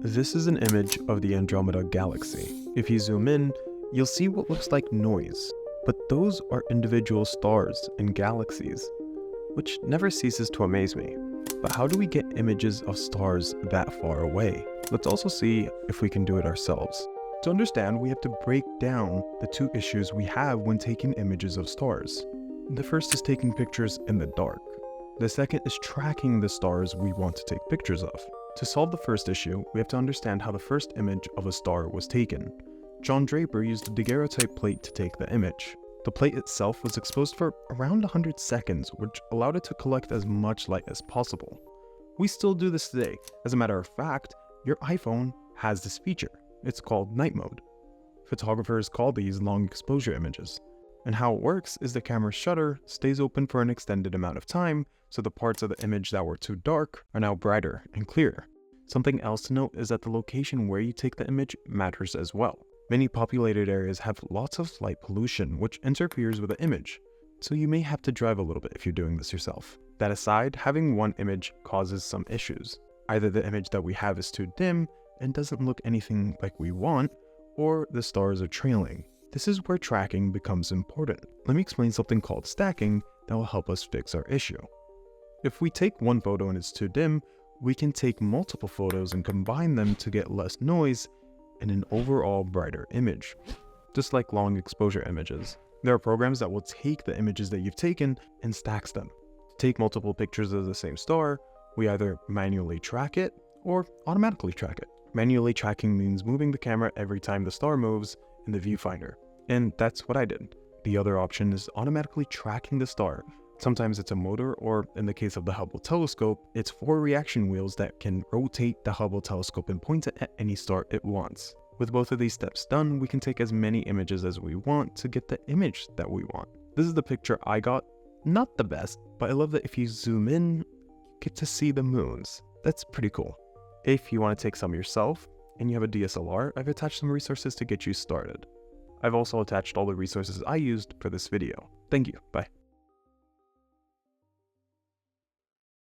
This is an image of the Andromeda galaxy. If you zoom in, you'll see what looks like noise, but those are individual stars and galaxies, which never ceases to amaze me. But how do we get images of stars that far away? Let's also see if we can do it ourselves. To understand, we have to break down the two issues we have when taking images of stars. The first is taking pictures in the dark. The second is tracking the stars we want to take pictures of. To solve the first issue, we have to understand how the first image of a star was taken. John Draper used a daguerreotype plate to take the image. The plate itself was exposed for around 100 seconds, which allowed it to collect as much light as possible. We still do this today. As a matter of fact, your iPhone has this feature. It's called night mode. Photographers call these long exposure images. And how it works is the camera's shutter stays open for an extended amount of time, so the parts of the image that were too dark are now brighter and clearer. Something else to note is that the location where you take the image matters as well. Many populated areas have lots of light pollution, which interferes with the image, so you may have to drive a little bit if you're doing this yourself. That aside, having one image causes some issues. Either the image that we have is too dim and doesn't look anything like we want, or the stars are trailing. This is where tracking becomes important. Let me explain something called stacking that will help us fix our issue. If we take one photo and it's too dim, we can take multiple photos and combine them to get less noise and an overall brighter image. Just like long exposure images, there are programs that will take the images that you've taken and stacks them. To take multiple pictures of the same star, we either manually track it or automatically track it. Manually tracking means moving the camera every time the star moves in the viewfinder, and that's what I did. The other option is automatically tracking the star. Sometimes it's a motor, or in the case of the Hubble telescope, it's 4 reaction wheels that can rotate the Hubble telescope and point it at any star it wants. With both of these steps done, we can take as many images as we want to get the image that we want. This is the picture I got. Not the best, but I love that if you zoom in, you get to see the moons. That's pretty cool. If you want to take some yourself, and you have a DSLR, I've attached some resources to get you started. I've also attached all the resources I used for this video. Thank you. Bye.